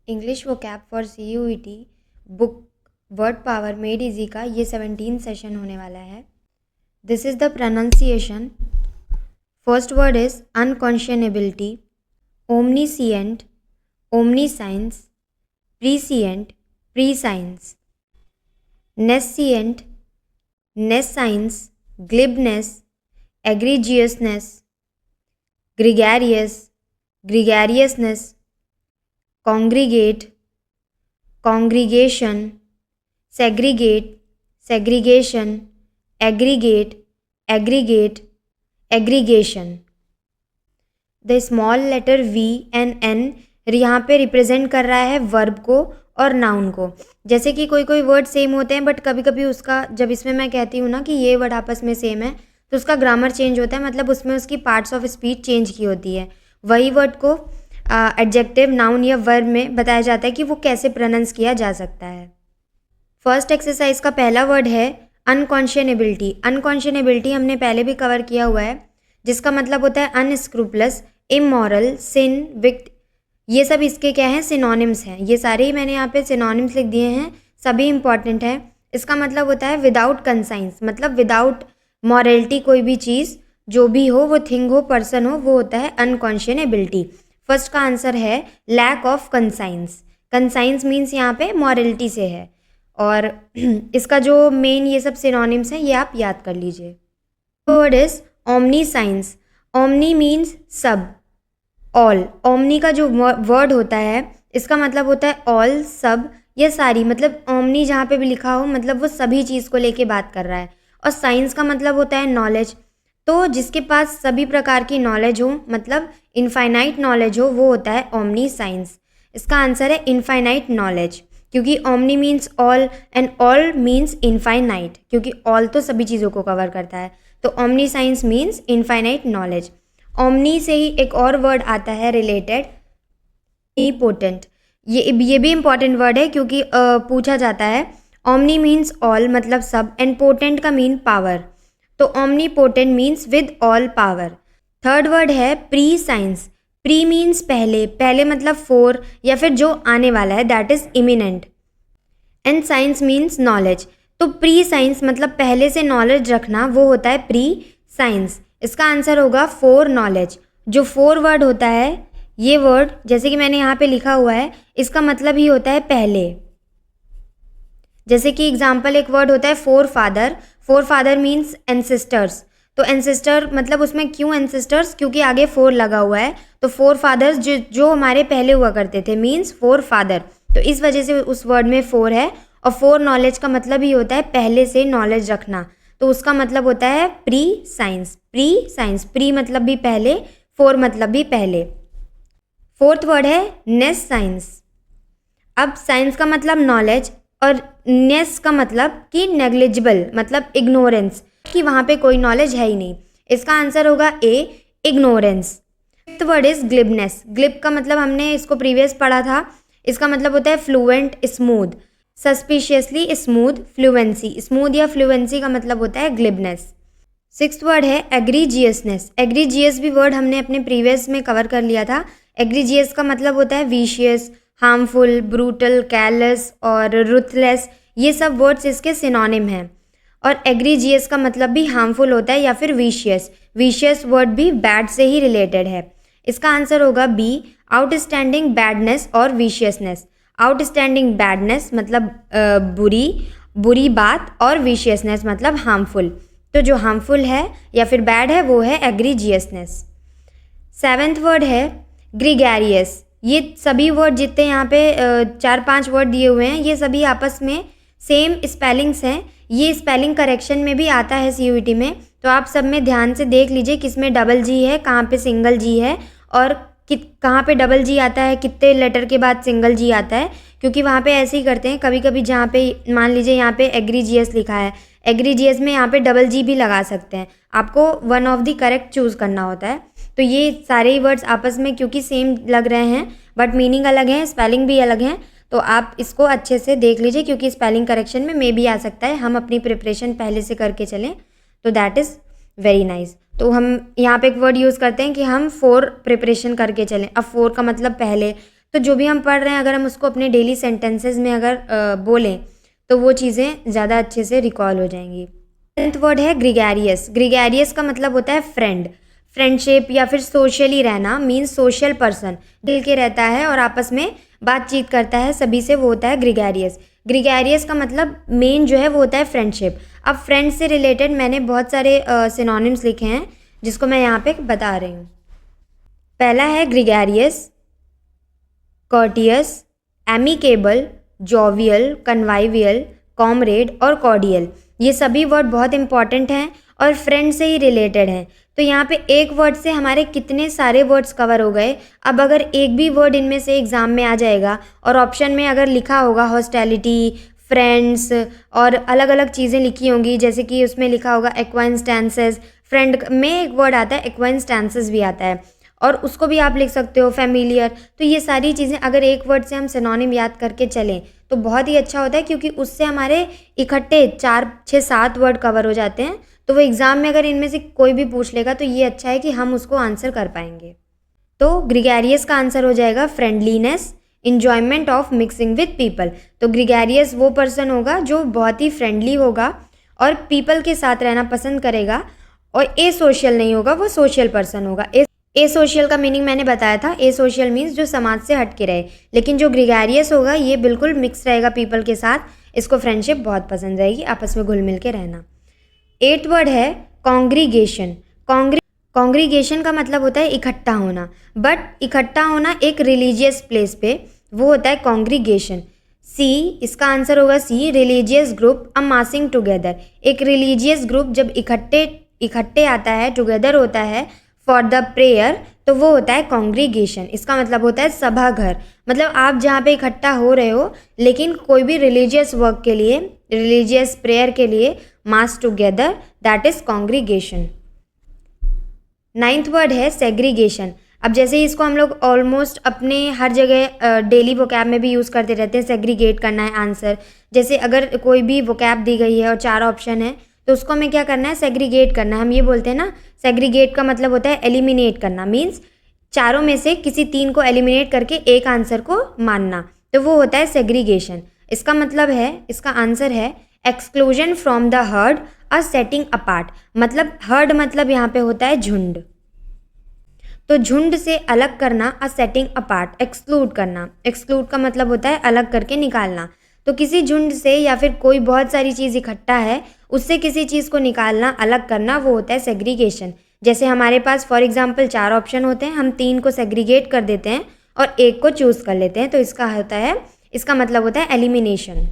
English vocab for CUET book word power made easy का ये 17 session होने वाला है. This is the pronunciation. First word is unconscionability, omniscient, omniscience, prescient, prescience, nescient, nescience, glibness, egregiousness, gregarious, gregariousness, congregate, congregation, segregate, segregation, aggregate, aggregate, aggregation. The small letter V and N यहाँ पे represent कर रहा है verb को और noun को. जैसे कि कोई कोई वर्ड सेम होते हैं बट कभी कभी उसका, जब इसमें मैं कहती हूँ ना कि ये वर्ड आपस में सेम है तो उसका ग्रामर चेंज होता है, मतलब उसमें उसकी पार्ट्स ऑफ स्पीच चेंज की होती है. वही वर्ड को एडजेक्टिव, नाउन या वर्ब में बताया जाता है कि वो कैसे प्रोनाउंस किया जा सकता है. फर्स्ट एक्सरसाइज का पहला वर्ड है अनकॉन्शनेबिलिटी. अनकॉन्शनेबिलिटी हमने पहले भी कवर किया हुआ है, जिसका मतलब होता है अनस्क्रूपलस, इमोरल, सिन, विक्ट. ये सब इसके क्या हैं, सिनोनिम्स हैं. ये सारे ही मैंने यहाँ पे सिनोनिम्स लिख दिए हैं, सभी इंपॉर्टेंट है. इसका मतलब होता है विदाउट कंसाइंस, मतलब विदाउट मॉरलिटी. कोई भी चीज़ जो भी हो, वो थिंग हो, पर्सन हो, वो होता है अनकॉन्शनेबिलिटी. फर्स्ट का आंसर है lack of conscience. Conscience means यहाँ पे मॉरलिटी से है. और इसका जो मेन ये सब सिनोनिम्स हैं ये आप याद कर लीजिए. Word is omni science. Omni means सब, ऑल. ओमनी का जो वर्ड होता है इसका मतलब होता है ऑल, सब या सारी. मतलब ओमनी जहाँ पे भी लिखा हो मतलब वो सभी चीज़ को लेके बात कर रहा है. और साइंस का मतलब होता है नॉलेज. तो जिसके पास सभी प्रकार की नॉलेज हो, मतलब इनफाइनाइट नॉलेज हो, वो होता है ओमनी साइंस. इसका आंसर है इनफाइनाइट नॉलेज, क्योंकि omni means all and all means infinite, क्योंकि ऑल तो सभी चीज़ों को कवर करता है. तो omni science means infinite knowledge. Omni से ही एक और वर्ड आता है रिलेटेड, ओमनीपोटेंट. ये भी इंपॉर्टेंट वर्ड है क्योंकि पूछा जाता है. ओमनी मीन्स ऑल मतलब सब, एंड पोटेंट का मीन पावर. तो omnipotent means with all power. Third word है प्री साइंस. प्री मीन्स पहले, पहले मतलब फोर या फिर जो आने वाला है, that is imminent. And science means knowledge. तो प्री साइंस मतलब पहले से नॉलेज रखना, वो होता है प्री साइंस. इसका आंसर होगा फोर नॉलेज. जो फोर वर्ड होता है, ये वर्ड जैसे कि मैंने यहाँ पे लिखा हुआ है, इसका मतलब ही होता है पहले. जैसे कि एग्जाम्पल एक वर्ड होता है four father. Four father means ancestors. तो एंसेस्टर मतलब उसमें क्यों एंसेस्टर्स, क्योंकि आगे फोर लगा हुआ है. तो फोर फादर्स जो हमारे पहले हुआ करते थे मीन्स फोर फादर. तो इस वजह से उस वर्ड में फोर है. और फोर नॉलेज का मतलब ही होता है पहले से नॉलेज रखना. तो उसका मतलब होता है pre science. Pre science, pre मतलब भी पहले, फोर मतलब भी पहले. फोर्थ वर्ड है नेस साइंस. अब साइंस का मतलब नॉलेज और नेस का मतलब कि नेग्लिजिबल, मतलब इग्नोरेंस, कि वहाँ पे कोई नॉलेज है ही नहीं. इसका आंसर होगा A, ignorance. Fifth word is glibness. Glib का मतलब हमने इसको प्रीवियस पढ़ा था. इसका मतलब होता है fluent, smooth. Suspiciously smooth, fluency. Smooth या फ्लुएंसी का मतलब होता है ग्लिबनेस. सिक्स्थ वर्ड है एग्रीजियसनेस. एग्रीजियस भी वर्ड हमने अपने प्रीवियस में कवर कर लिया था. एग्रीजियस का मतलब होता है विशियस, हार्मफुल, ब्रूटल, कैरलेस और रुथलेस. ये सब वर्ड्स इसके सिनोनिम हैं. और एग्रीजियस का मतलब भी हार्मफुल होता है या फिर विशियस. विशियस वर्ड भी बैड से ही रिलेटेड है. इसका आंसर होगा बी, आउटस्टैंडिंग बैडनेस और विशियसनेस. आउटस्टैंडिंग बैडनेस मतलब बुरी बात, और विशियसनेस मतलब हार्मफुल. तो जो हार्मफुल है या फिर बैड है वो है एग्रीजियसनेस. सेवेंथ वर्ड है ग्रिगैरियस. ये सभी वर्ड जितने यहाँ पे 4-5 वर्ड दिए हुए हैं, ये सभी आपस में सेम स्पेलिंग्स हैं. ये स्पेलिंग करेक्शन में भी आता है CUET में. तो आप सब में ध्यान से देख लीजिए किसमें डबल जी है, कहाँ पे सिंगल जी है, और कहाँ पे डबल जी आता है, कितने लेटर के बाद सिंगल जी आता है. क्योंकि वहाँ पे ऐसे ही करते हैं कभी कभी. जहाँ पे मान लीजिए यहाँ पे एग्रीजियस लिखा है, एग्रीजियस में यहाँ पे डबल जी भी लगा सकते हैं. आपको one of the correct choose करना होता है. तो ये सारे ही वर्ड्स आपस में क्योंकि सेम लग रहे हैं बट मीनिंग अलग है, स्पेलिंग भी अलग है, तो आप इसको अच्छे से देख लीजिए क्योंकि स्पेलिंग करेक्शन में मे भी आ सकता है. हम अपनी प्रिपरेशन पहले से करके चलें तो दैट इज़ वेरी नाइस. तो हम यहाँ पे एक वर्ड यूज़ करते हैं कि हम 4 प्रिपरेशन करके चलें. अब 4 का मतलब पहले, तो जो भी हम पढ़ रहे हैं अगर हम उसको अपने डेली सेंटेंसेस में अगर बोलें तो वो चीज़ें ज़्यादा अच्छे से रिकॉल हो जाएंगी। 10th वर्ड है ग्रिगेरियस। ग्रिगेरियस का मतलब होता है फ्रेंड, फ्रेंडशिप या फिर सोशली रहना, मीन्स सोशल पर्सन, दिल के रहता है और आपस में बातचीत करता है सभी से, वो होता है ग्रिगेरियस। ग्रिगेरियस का मतलब मेन जो है वो होता है फ्रेंडशिप। अब फ्रेंड से रिलेटेड मैंने बहुत सारे सिनोनिम्स लिखे हैं जिसको मैं यहाँ पे बता रही हूँ। पहला है ग्रिगेरियस, कॉर्टियस, एमिकेबल, जोवियल, कन्वाइवियल, कॉमरेड और कॉर्डियल। ये सभी वर्ड बहुत इंपॉर्टेंट हैं और फ्रेंड से ही रिलेटेड हैं। तो यहाँ पे एक वर्ड से हमारे कितने सारे वर्ड्स कवर हो गए। अब अगर एक भी वर्ड इनमें से एग्जाम में आ जाएगा और ऑप्शन में अगर लिखा होगा हॉस्टैलिटी, फ्रेंड्स और अलग अलग चीज़ें लिखी होंगी, जैसे कि उसमें लिखा होगा एक्वाइंस्टेंसेस, फ्रेंड में एक वर्ड आता है एक्वाइंस्टेंसेस भी आता है और उसको भी आप लिख सकते हो फैमिलियर। तो ये सारी चीज़ें अगर एक वर्ड से हम सिनोनिम याद करके चलें तो बहुत ही अच्छा होता है, क्योंकि उससे हमारे इकट्ठे 4, 6, 7 वर्ड कवर हो जाते हैं। तो वो एग्ज़ाम में अगर इनमें से कोई भी पूछ लेगा तो ये अच्छा है कि हम उसको आंसर कर पाएंगे। तो ग्रिगेरियस का आंसर हो जाएगा friendliness, enjoyment of mixing with people. तो ग्रिगेरियस वो पर्सन होगा जो बहुत ही फ्रेंडली होगा और पीपल के साथ रहना पसंद करेगा, और ए सोशल नहीं होगा, वो सोशल पर्सन होगा। ए सोशल का मीनिंग मैंने बताया था, ए सोशल मीन्स जो समाज से हट के रहे, लेकिन जो ग्रिगेरियस होगा ये बिल्कुल मिक्स रहेगा पीपल के साथ, इसको फ्रेंडशिप बहुत पसंद रहेगी, आपस में घुल मिल के रहना। 8th वर्ड है कॉन्ग्रीगेशन। कॉन्ग्रीगेशन का मतलब होता है इकट्ठा होना, बट इकट्ठा होना एक रिलीजियस प्लेस पे, वो होता है कॉन्ग्रीगेशन। सी, इसका आंसर होगा सी, रिलीजियस ग्रुप अमासिंग टुगेदर। एक रिलीजियस ग्रुप जब इकट्ठे आता है, टुगेदर होता है फॉर द प्रेयर, तो वो होता है कॉन्ग्रीगेशन। इसका मतलब होता है सभा घर, मतलब आप जहाँ पे इकट्ठा हो रहे हो लेकिन कोई भी रिलीजियस वर्क के लिए, रिलीजियस प्रेयर के लिए mass together, that is congregation. 9th word है सेग्रीगेशन। अब जैसे ही इसको हम लोग ऑलमोस्ट अपने हर जगह डेली वोकैब में भी यूज़ करते रहते हैं, सेग्रीगेट करना है आंसर। जैसे अगर कोई भी वोकैब दी गई है और 4 ऑप्शन है तो उसको हमें क्या करना है, सेग्रीगेट करना है। हम ये बोलते हैं ना, सेग्रीगेट का मतलब होता है एलिमिनेट करना, मीन्स चारों में से किसी 3 को एलिमिनेट करके एक आंसर को मानना, तो वो होता है सेग्रीगेशन। इसका मतलब है, इसका आंसर है exclusion from the heard, a setting apart. मतलब हर्ड मतलब यहाँ पे होता है झुंड, तो झुंड से अलग करना, अ सेटिंग अपार्ट, एक्सक्लूड करना। एक्सक्लूड का मतलब होता है अलग करके निकालना। तो किसी झुंड से या फिर कोई बहुत सारी चीज़ इकट्ठा है उससे किसी चीज़ को निकालना, अलग करना, वो होता है सेग्रीगेशन। जैसे हमारे पास फॉर एग्जांपल 4 ऑप्शन होते हैं, हम 3 को सेग्रीगेट कर देते हैं और एक को चूज़ कर लेते हैं, तो इसका होता है, इसका मतलब होता है elimination.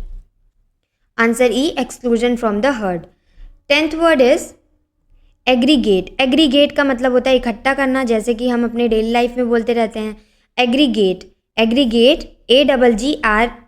Answer E, exclusion from the heard. 10th word is aggregate. Aggregate का मतलब होता है इकट्ठा करना, जैसे कि हम अपने डेली लाइफ में बोलते रहते हैं aggregate. Aggregate, AGGREGATE,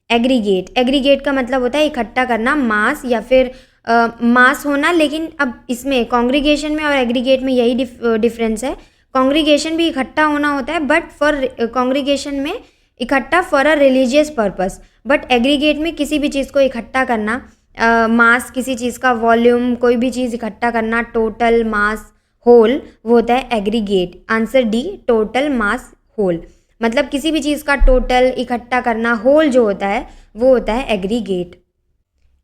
aggregate. Aggregate का मतलब होता है इकट्ठा करना, मास या फिर मास होना। लेकिन अब इसमें कॉन्ग्रीगेशन में और एग्रीगेट में यही डिफरेंस है। कॉन्ग्रीगेशन भी इकट्ठा होना होता है, बट फॉर कॉन्ग्रीगेशन में इकट्ठा for a religious purpose, but aggregate में किसी भी चीज़ को इकट्ठा करना, मास, किसी चीज़ का वॉल्यूम, कोई भी चीज़ इकट्ठा करना, टोटल मास होल, वो होता है aggregate. Answer D, total mass whole, मतलब किसी भी चीज़ का टोटल इकट्ठा करना, होल जो होता है वो होता है एग्रीगेट।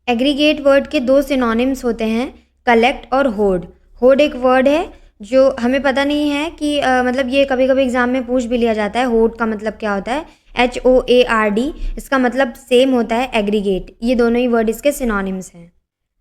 एग्रीगेट वर्ड के 2 सिनोनिम्स होते हैं, कलेक्ट और होर्ड। होर्ड एक वर्ड है जो हमें पता नहीं है कि मतलब ये कभी कभी एग्जाम में पूछ भी लिया जाता है, होर्ड का मतलब क्या होता है, HOARD। इसका मतलब सेम होता है एग्रीगेट। ये दोनों ही वर्ड इसके सिनोनिम्स हैं।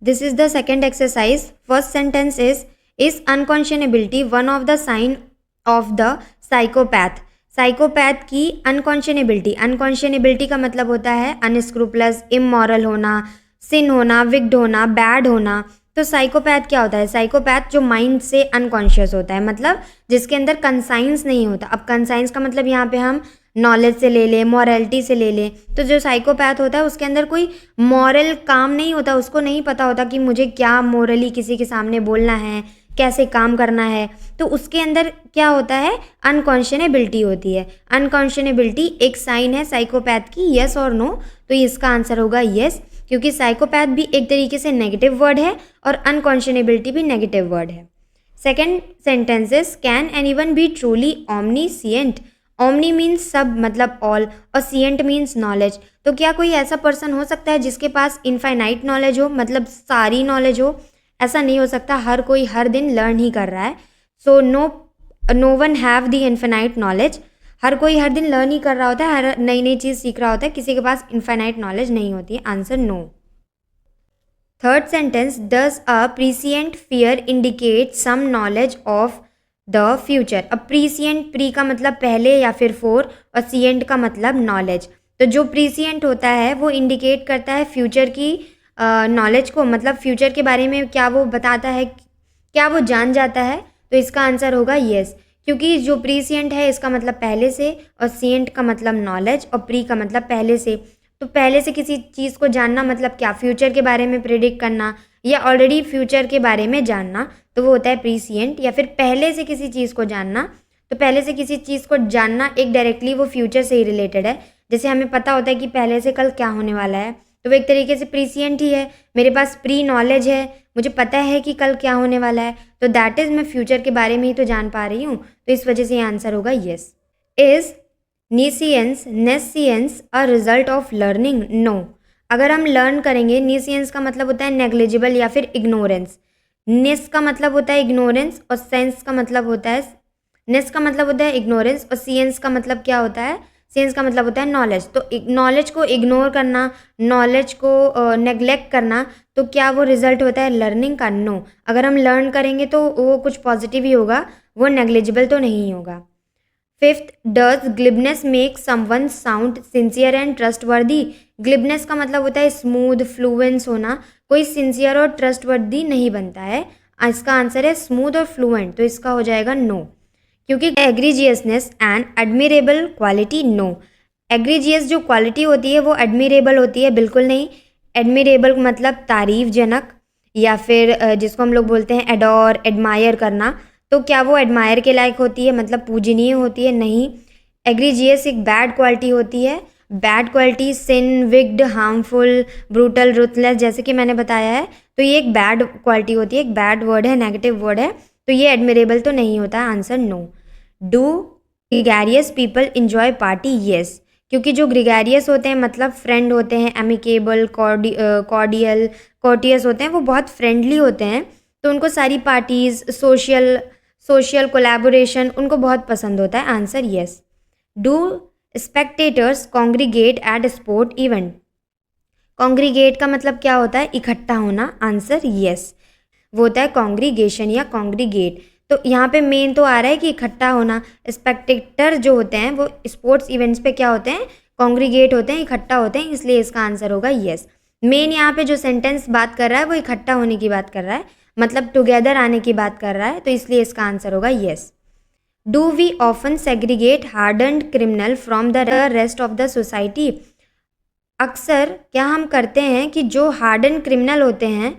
This is the second exercise. First sentence is unconscionability one of the sign of the psychopath. Psychopath की अनकॉन्शनेबिलिटी, अनकॉन्शनेबिलिटी का मतलब होता है अनस्क्रूपलस, इमोरल होना, सिन होना, विक्ड होना, बैड होना। तो साइकोपैथ क्या होता है, साइकोपैथ जो माइंड से अनकॉन्शियस होता है, मतलब जिसके अंदर कंसाइंस नहीं होता। अब कंसाइंस का मतलब यहाँ पे हम नॉलेज से ले लें, मॉरलिटी से ले लें, तो जो साइकोपैथ होता है उसके अंदर कोई मॉरल काम नहीं होता, उसको नहीं पता होता कि मुझे क्या मोरली किसी के सामने बोलना है, कैसे काम करना है। तो उसके अंदर क्या होता है, अनकॉन्शनेबिलिटी होती है। अनकॉन्शनेबिलिटी एक साइन है साइकोपैथ की, यस और नो, तो इसका आंसर होगा यस, क्योंकि साइकोपैथ भी एक तरीके से नेगेटिव वर्ड है और अनकॉन्शनेबिलिटी भी नेगेटिव वर्ड है। Second sentences, can anyone be truly omniscient. Omni means सब मतलब ऑल, और सिएंट मीन्स नॉलेज। तो क्या कोई ऐसा पर्सन हो सकता है जिसके पास इनफाइनाइट नॉलेज हो, मतलब सारी नॉलेज हो? ऐसा नहीं हो सकता, हर कोई हर दिन लर्न ही कर रहा है। So no one have the infinite knowledge. हर कोई हर दिन लर्न ही कर रहा होता है, हर नई नई चीज़ सीख रहा होता है, किसी के पास इनफाइनाइट नॉलेज नहीं होती है। Answer no. Third sentence, does a prescient fear indicate some knowledge of the future. अब प्रीसिएंट, प्री का मतलब पहले या फिर फोर, और सिएंट का मतलब नॉलेज। तो जो प्रीसिएंट होता है वो इंडिकेट करता है फ्यूचर की नॉलेज को, मतलब फ्यूचर के बारे में क्या वो बताता है, क्या वो जान जाता है। तो इसका आंसर होगा येस, क्योंकि जो प्रीसिएंट है इसका मतलब पहले से, और सिएंट का मतलब नॉलेज, और प्री का मतलब पहले से। तो पहले से किसी चीज़ को जानना मतलब क्या, फ्यूचर के बारे में प्रिडिक्ट करना या ऑलरेडी फ्यूचर के बारे में जानना, तो वो होता है प्रीसिएंट। या फिर पहले से किसी चीज़ को जानना, तो पहले से किसी चीज़ को जानना एक डायरेक्टली वो फ्यूचर से ही रिलेटेड है। जैसे हमें पता होता है कि पहले से कल क्या होने वाला है, तो वो एक तरीके से प्रीसिएंट ही है। मेरे पास प्री नॉलेज है, मुझे पता है कि कल क्या होने वाला है, तो दैट इज़ मैं फ्यूचर के बारे में ही तो जान पा रही हूँ। तो इस वजह से ये आंसर होगा yes. Is nescience a result of learning? No. अगर हम लर्न करेंगे, निसियंस का मतलब होता है नेग्लिजिबल या फिर इग्नोरेंस। नेस का मतलब होता है इग्नोरेंस, और सेंस का मतलब होता है, नेस का मतलब होता है इग्नोरेंस, और सियंस का मतलब क्या होता है, सियंस का मतलब होता है नॉलेज। तो नॉलेज को इग्नोर करना, नॉलेज को नेग्लेक्ट करना, तो क्या वो रिजल्ट होता है लर्निंग का? नो। अगर हम लर्न करेंगे तो वो कुछ पॉजिटिव ही होगा, वो नेग्लिजिबल तो नहीं होगा। Fifth, does glibness make someone sound sincere and trustworthy? Glibness का मतलब होता है स्मूथ, फ्लुएंस होना। कोई सिंसियर और ट्रस्टवर्दी नहीं बनता है। इसका आंसर है स्मूथ और फ्लुएंट, तो इसका हो जाएगा नो, क्योंकि egregiousness and admirable quality? No. Egregious जो क्वालिटी होती है वो एडमिरेबल होती है? बिल्कुल नहीं। एडमिरेबल मतलब तारीफजनक, या फिर जिसको हम लोग बोलते हैं एडोर, एडमायर करना, तो क्या वो एडमायर के लायक होती है, मतलब पूजनीय होती है? नहीं। एग्रीजियस एक बैड क्वालिटी होती है। बैड क्वालिटी सिन, विक्ड, हार्मफुल, ब्रूटल, रुथलेस, जैसे कि मैंने बताया है, तो ये एक बैड क्वालिटी होती है, एक बैड वर्ड है, नेगेटिव वर्ड है, तो ये एडमिरेबल तो नहीं होता। Answer no. Do gregarious people enjoy party? Yes, क्योंकि जो ग्रिगेरियस होते हैं मतलब फ्रेंड होते हैं, एमिकेबल, कॉर्डियल, कॉर्टियस होते हैं, वो बहुत फ्रेंडली होते हैं, तो उनको सारी पार्टीज़, सोशल कोलैबोरेशन उनको बहुत पसंद होता है। Answer yes. Do spectators congregate at sport event? Congregate का मतलब क्या होता है, इकट्ठा होना। आंसर येस, वो होता है कॉन्ग्रीगेशन या कॉन्ग्रीगेट। तो यहाँ पे मेन तो आ रहा है कि इकट्ठा होना। स्पेक्टेटर जो होते हैं वो स्पोर्ट्स इवेंट्स पे क्या होते हैं, कॉन्ग्रीगेट होते हैं, इकट्ठा होते हैं, इसलिए इसका आंसर होगा येस। मेन यहाँ पे जो सेंटेंस बात कर रहा है वो इकट्ठा होने की बात कर रहा है, मतलब टुगेदर आने की बात कर रहा है, तो इसलिए इसका आंसर होगा yes. Do we often segregate hardened criminal from the rest of the society? अक्सर क्या हम करते हैं कि जो हार्डन क्रिमिनल होते हैं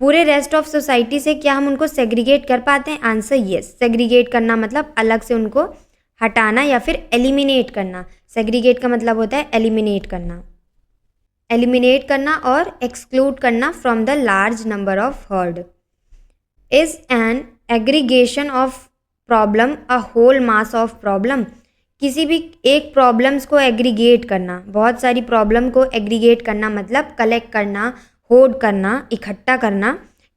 पूरे रेस्ट ऑफ सोसाइटी से, क्या हम उनको सेग्रीगेट कर पाते हैं? Answer yes. सेग्रीगेट करना मतलब अलग से उनको हटाना या फिर एलिमिनेट करना। सेग्रीगेट का मतलब होता है एलिमिनेट करना, एलिमिनेट करना और एक्सक्लूड करना from the large number of herd. Is an aggregation of problem a whole mass of problem? किसी भी एक प्रॉब्लम्स को एग्रीगेट करना, बहुत सारी प्रॉब्लम को एग्रीगेट करना मतलब कलेक्ट करना, होल्ड करना, इकट्ठा करना,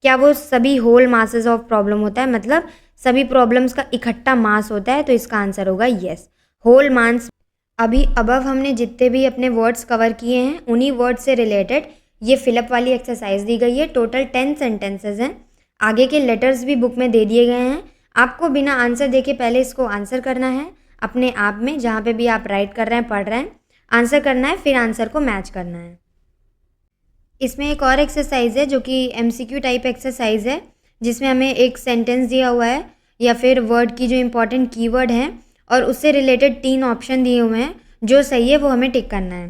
क्या वो सभी होल मासेस ऑफ प्रॉब्लम होता है, मतलब सभी प्रॉब्लम्स का इकट्ठा मास होता है? तो इसका आंसर होगा येस, होल मास। अभी अबव हमने जितने भी अपने वर्ड्स कवर किए हैं उन्हीं वर्ड्स से रिलेटेड ये फिलअप वाली एक्सरसाइज दी गई है। टोटल 10 सेंटेंसेज हैं, आगे के लेटर्स भी बुक में दे दिए गए हैं। आपको बिना आंसर देखे पहले इसको आंसर करना है अपने आप में, जहाँ पे भी आप राइट कर रहे हैं, पढ़ रहे हैं, आंसर करना है, फिर आंसर को मैच करना है। इसमें एक और एक्सरसाइज है जो कि MCQ टाइप एक्सरसाइज है, जिसमें हमें एक सेंटेंस दिया हुआ है या फिर वर्ड की जो इंपॉर्टेंट कीवर्ड हैं और उससे रिलेटेड 3 ऑप्शन दिए हुए हैं, जो सही है वो हमें टिक करना है।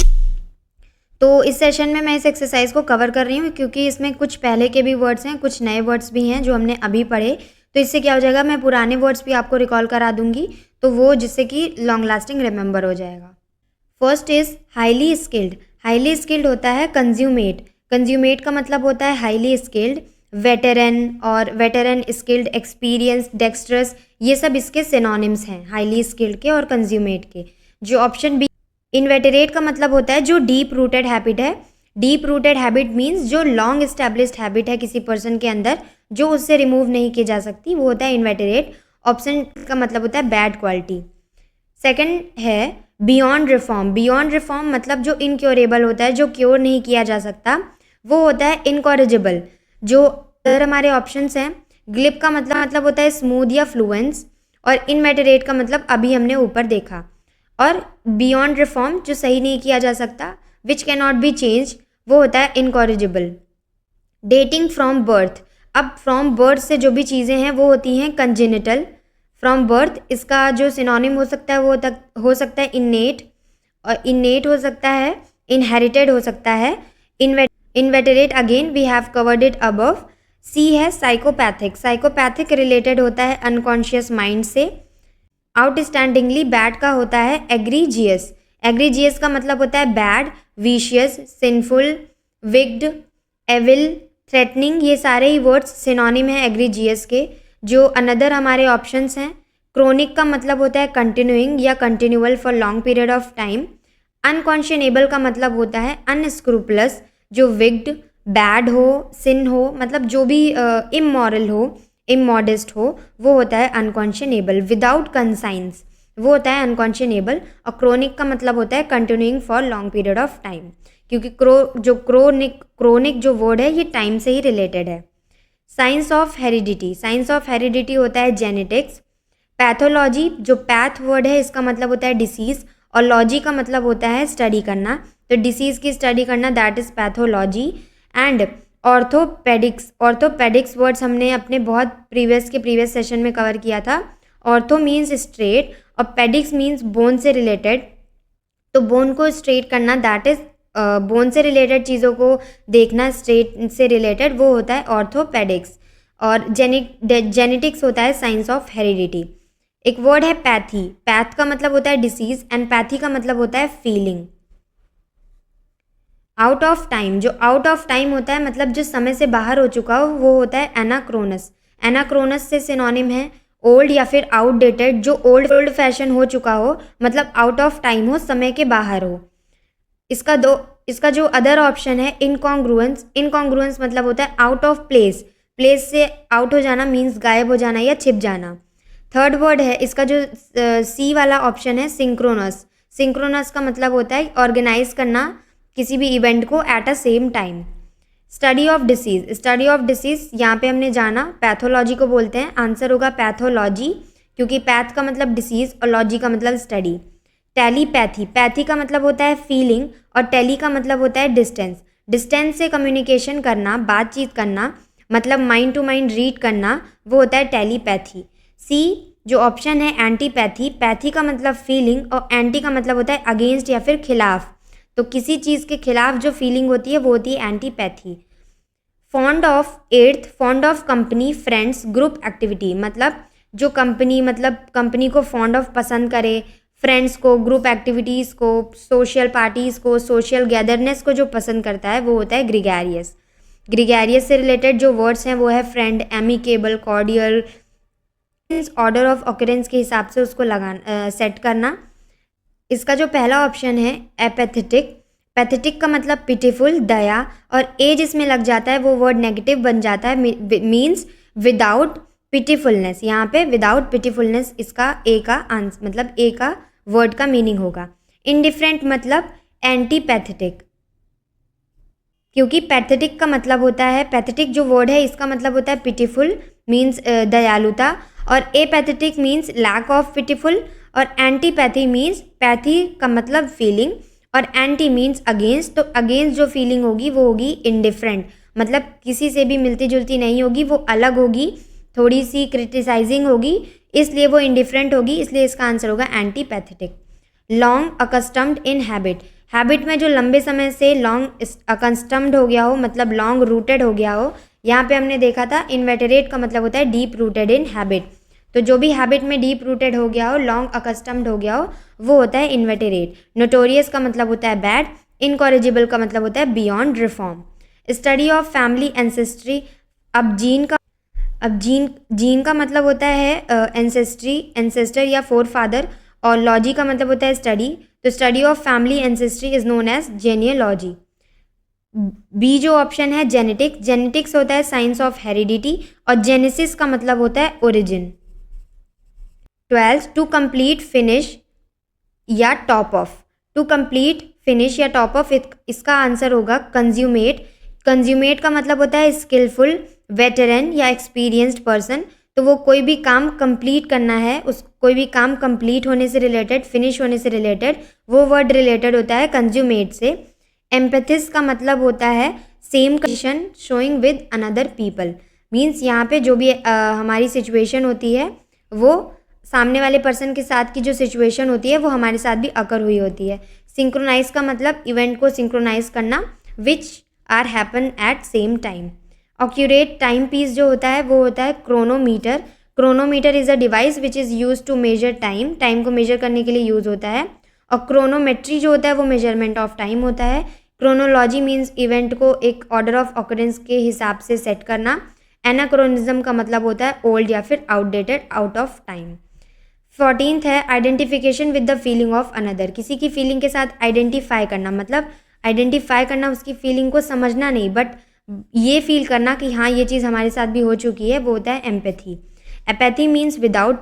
तो इस सेशन में मैं इस एक्सरसाइज को कवर कर रही हूँ क्योंकि इसमें कुछ पहले के भी वर्ड्स हैं, कुछ नए वर्ड्स भी हैं जो हमने अभी पढ़े, तो इससे क्या हो जाएगा, मैं पुराने वर्ड्स भी आपको रिकॉल करा दूंगी, तो वो जिससे कि लॉन्ग लास्टिंग रिमेंबर हो जाएगा। First is highly skilled. Highly skilled होता है कंज्यूमेट। कंज्यूमेट का मतलब होता है हाईली स्किल्ड, वेटेरन और वेटेरन, स्किल्ड, एक्सपीरियंस, डेक्स्ट्रस, ये सब इसके सिनोनिम्स हैं हाईली स्किल्ड के और कंज्यूमेट के। जो ऑप्शन बी, इनवेटरेट का मतलब होता है जो डीप रूटेड हैबिट है। डीप रूटेड हैबिट मीन्स जो लॉन्ग एस्टेब्लिश्ड हैबिट है किसी पर्सन के अंदर, जो उससे रिमूव नहीं की जा सकती, वो होता है इनवेटरेट। ऑप्शन का मतलब होता है बैड क्वालिटी। सेकंड है बियॉन्ड रिफॉर्म। बियॉन्ड रिफॉर्म मतलब जो इनक्योरेबल होता है, जो क्योर नहीं किया जा सकता, वो होता है इनकॉरिजिबल। जो अदर हमारे ऑप्शंस हैं, ग्लिप का मतलब होता है स्मूथ या फ्लुएंस, और इनवेटरेट का मतलब अभी हमने ऊपर देखा, और बियॉन्ड रिफॉर्म जो सही नहीं किया जा सकता, which can not be change, वो होता है इनकॉरिजिबल। डेटिंग फ्रॉम बर्थ, अब फ्रॉम बर्थ से जो भी चीज़ें हैं वो होती हैं कंजेनिटल। फ्रॉम बर्थ इसका जो सिनोनिम हो सकता है वो हो सकता है इन्नेट, और इन्नेट हो सकता है, इनहेरिटेड हो सकता है, inveterate again we have covered it above. C है साइकोपैथिक। साइकोपैथिक रिलेटेड होता है अनकॉन्शियस माइंड से। आउटस्टैंडिंगली बैड का होता है एग्रीजियस। एग्रीजियस का मतलब होता है bad, vicious, sinful, wicked, evil, threatening, ये सारे ही वर्ड्स सिनोनिम है एग्रीजियस के। जो अनदर हमारे ऑप्शंस हैं, क्रोनिक का मतलब होता है कंटिन्यूइंग या continual for long period of time. Unconscionable का मतलब होता है अनस्क्रूपलस, जो विक्ड, बैड हो, सिन हो, मतलब जो भी इमोरल हो, इमोडेस्ट हो, वो होता है अनकॉन्शनेबल। विदाउट कंसाइंस वो होता है अनकॉन्शनेबल। और क्रोनिक का मतलब होता है continuing for long period of time, क्योंकि क्रोनिक जो वर्ड है ये टाइम से ही रिलेटेड है। Science of heredity, science of heredity होता है जेनेटिक्स। पैथोलॉजी, जो पैथ वर्ड है इसका मतलब होता है डिसीज़, और लॉजी का मतलब होता है स्टडी करना, तो डिसीज़ की स्टडी करना, that is pathology. And orthopaedics, orthopaedics words हमने अपने बहुत प्रीवियस सेशन में कवर किया था। ऑर्थो मीन्स स्ट्रेट और पेडिक्स मीन्स बोन से रिलेटेड, तो बोन को स्ट्रेट करना, दैट इज बोन से रिलेटेड चीज़ों को देखना, स्ट्रेट से रिलेटेड, वो होता है ऑर्थोपेडिक्स। और जेनेटिक्स होता है साइंस ऑफ हेरिडिटी। एक वर्ड है पैथी। पैथ का मतलब होता है डिसीज एंड पैथी का मतलब होता है फीलिंग। आउट ऑफ टाइम, जो आउट ऑफ टाइम होता है मतलब जो समय से बाहर हो चुका हो, वो होता है एनाक्रोनस। एनाक्रोनस से सिनोनिम है ओल्ड या फिर आउटडेटेड, जो ओल्ड फैशन हो चुका हो, मतलब आउट ऑफ टाइम हो, समय के बाहर हो। इसका जो अदर ऑप्शन है इनकॉन्ग्रुएंस। इनकॉन्ग्रुएंस मतलब होता है आउट ऑफ प्लेस, प्लेस से आउट हो जाना मीन्स गायब हो जाना या छिप जाना। थर्ड वर्ड है इसका जो सी वाला ऑप्शन है सिंक्रोनस। सिंक्रोनस का मतलब होता है ऑर्गेनाइज करना किसी भी इवेंट को at a same time. Study of disease, study of disease यहाँ पे हमने जाना पैथोलॉजी को बोलते हैं, आंसर होगा पैथोलॉजी, क्योंकि पैथ का मतलब डिसीज और लॉजी का मतलब स्टडी। टेलीपैथी, पैथी का मतलब होता है फीलिंग और टेली का मतलब होता है डिस्टेंस। डिस्टेंस से कम्युनिकेशन करना, बातचीत करना, मतलब माइंड टू माइंड रीड करना, वो होता है टेलीपैथी। सी जो ऑप्शन है एंटीपैथी, पैथी का मतलब फीलिंग और एंटी का मतलब होता है अगेंस्ट या फिर खिलाफ, तो किसी चीज़ के खिलाफ जो फीलिंग होती है वो होती है antipathy. Fond of eighth, fond of company, friends, group activity, मतलब जो कंपनी को फॉन्ड ऑफ पसंद करे, फ्रेंड्स को, ग्रुप एक्टिविटीज़ को, सोशल पार्टीज़ को, सोशल गैदरनेस को जो पसंद करता है वो होता है ग्रिगेरियस। ग्रिगेरियस से रिलेटेड जो वर्ड्स हैं वो है friend, amicable, cordial, order of occurrence के हिसाब से उसको सेट करना। इसका जो पहला ऑप्शन है एपैथेटिक, पैथेटिक का मतलब पिटीफुल, दया, और ए जिसमें लग जाता है वो वर्ड नेगेटिव बन जाता है, मीन्स विदाउट पिटीफुलनेस। यहाँ पे विदाउट पिटीफुलनेस इसका ए का आंसर, मतलब ए का वर्ड का मीनिंग होगा। इनडिफरेंट मतलब एंटीपैथेटिक, क्योंकि पैथेटिक का मतलब होता है, पैथेटिक जो वर्ड है इसका मतलब होता है पिटीफुल मीन्स दयालुता, और एपैथेटिक मीन्स लैक ऑफ पिटीफुल, और एंटीपैथी मीन्स पैथी का मतलब फीलिंग और एंटी मीन्स अगेंस्ट, तो अगेंस्ट जो फीलिंग होगी वो होगी इनडिफरेंट, मतलब किसी से भी मिलती जुलती नहीं होगी, वो अलग होगी, थोड़ी सी क्रिटिसाइजिंग होगी, इसलिए वो इनडिफरेंट होगी, इसलिए इसका आंसर होगा antipathetic. Long accustomed in habit, habit में जो लंबे समय से लॉन्ग अकस्टम्ड हो गया हो, मतलब लॉन्ग रूटेड हो गया हो, यहाँ पे हमने देखा था इन्वेटरेट का मतलब होता है डीप रूटेड इन हैबिट, तो जो भी हैबिट में डीप रूटेड हो गया हो, लॉन्ग अकस्टम्ड हो गया हो, वो होता है इन्वेटरेट। नोटोरियस का मतलब होता है बैड, इनकॉरिजिबल का मतलब होता है beyond reform. Study of family ancestry, अब जीन का मतलब होता है एंसेस्टर या फोर फादर, और लॉजी का मतलब होता है स्टडी। तो study of family ancestry is known as genealogy. B जो ऑप्शन है जेनेटिक्स होता है साइंस ऑफ हेरिडिटी, और जेनेसिस का मतलब होता है ओरिजिन। 12 टू कंप्लीट फिनिश या top off. To complete finish या टॉप ऑफ, इसका आंसर होगा कंज्यूमेट। कंज्यूमेट का मतलब होता है स्किलफुल, वेटरन या एक्सपीरियंस्ड पर्सन। तो वो कोई भी काम कंप्लीट करना है, उस कोई भी काम कंप्लीट होने से रिलेटेड, फिनिश होने से रिलेटेड, वो वर्ड रिलेटेड होता है कंज्यूमेट से। एम्पैथिस का मतलब होता है same condition showing with another people. Means यहाँ पे जो भी हमारी सिचुएशन होती है, वो सामने वाले पर्सन के साथ की जो सिचुएशन होती है वो हमारे साथ भी अकर हुई होती है। सिंक्रोनाइज का मतलब इवेंट को सिंक्रोनाइज करना, which are happen at same time. Accurate time piece जो होता है वो होता है chronometer. Chronometer is a device which is use to measure time, time को मेजर करने के लिए यूज़ होता है। और क्रोनोमेट्री जो होता है वो मेजरमेंट ऑफ टाइम होता है। क्रोनोलॉजी मीन्स इवेंट को एक ऑर्डर ऑफ ऑकरेंस के हिसाब से सेट करना। एनाक्रोनिज्म का मतलब होता है ओल्ड या फिर outdated, out of time. 14th है identification with the feeling of another. किसी की फीलिंग के साथ आइडेंटिफाई करना, मतलब आइडेंटिफाई करना उसकी फीलिंग को समझना नहीं, बट ये फील करना कि हाँ ये चीज़ हमारे साथ भी हो चुकी है, वो होता है empathy. Apathy means without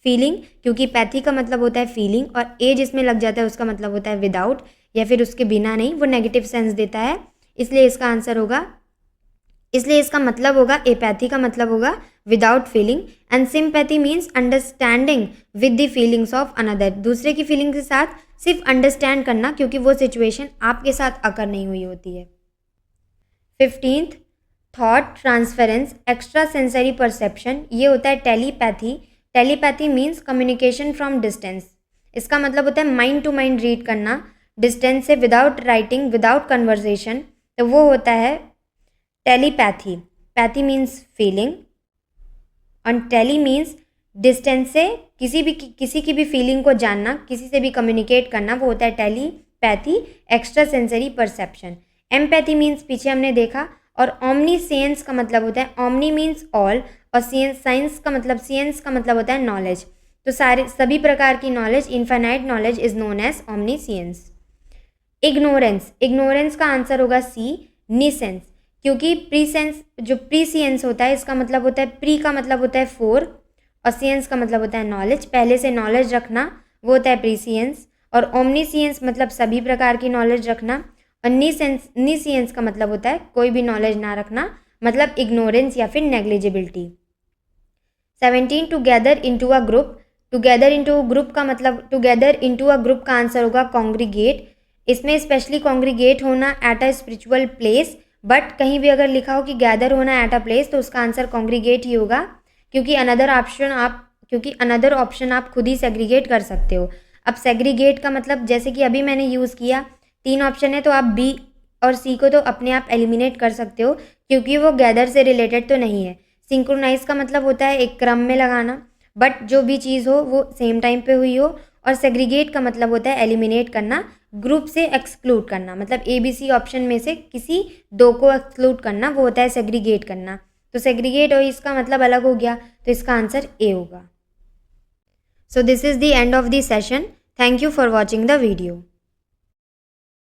feeling, क्योंकि पैथी का मतलब होता है फीलिंग, और ए जिसमें लग जाता है उसका मतलब होता है विदाउट या फिर उसके बिना नहीं, वो नेगेटिव सेंस देता है। इसलिए इसका मतलब होगा एपैथी का मतलब होगा without feeling. And sympathy means understanding with the feelings of another. दूसरे की फीलिंग के साथ सिर्फ अंडरस्टैंड करना, क्योंकि वो सिचुएशन आपके साथ अकर नहीं हुई होती है। 15th thought transference extra sensory perception, ये होता है telepathy. Telepathy means communication from distance. इसका मतलब होता है माइंड टू माइंड रीड करना डिस्टेंस से, विदाउट राइटिंग, विदाउट कन्वर्जेशन, तो वो होता है टेलीपैथी। पैथी मीन्स फीलिंग और टेली मीन्स डिस्टेंस से किसी की भी फीलिंग को जानना, किसी से भी कम्युनिकेट करना, वो होता है telepathy, extra sensory perception. Empathy means पीछे हमने देखा। और ओमनीसेंस का मतलब होता है, ओमनी मीन्स ऑल, और साइंस का मतलब होता है नॉलेज। तो सभी प्रकार की knowledge, infinite knowledge is known as omniscience. Ignorance का आंसर होगा सी, नीसेंस, क्योंकि प्रीसेंस होता है, इसका मतलब होता है प्री का मतलब होता है फोर, और सेंस का मतलब होता है नॉलेज, पहले से नॉलेज रखना, वो होता है प्रीसेंस। और ओमनीसेंस मतलब सभी प्रकार की नॉलेज रखना, और नीसेंस का मतलब होता है कोई भी नॉलेज ना रखना, मतलब इग्नोरेंस या फिर नेग्लिजिबिलिटी। 17 together into a group. Together into group का आंसर होगा कॉन्ग्रीगेट। इसमें स्पेशली कॉन्ग्रीगेट होना at a spiritual place, but कहीं भी अगर लिखा हो कि गैदर होना एट अ प्लेस, तो उसका आंसर कॉन्ग्रीगेट ही होगा, क्योंकि अनदर ऑप्शन आप खुद ही सेग्रीगेट कर सकते हो। अब सेग्रीगेट का मतलब, जैसे कि अभी मैंने यूज़ किया, 3 ऑप्शन है तो आप बी और सी को तो अपने आप एलिमिनेट कर सकते हो, क्योंकि वो गैदर से रिलेटेड तो नहीं है। सिंक्रोनाइज का मतलब होता है एक क्रम में लगाना, बट जो भी चीज़ हो वो सेम टाइम पे हुई हो। और सेग्रीगेट का मतलब होता है एलिमिनेट करना, ग्रुप से एक्सक्लूड करना, मतलब ए बी सी ऑप्शन में से किसी 2 को एक्सक्लूड करना, वो होता है सेग्रीगेट करना। तो सेग्रीगेट और इसका मतलब अलग हो गया, तो इसका आंसर ए होगा। So this is the end of the session. Thank you for watching the video.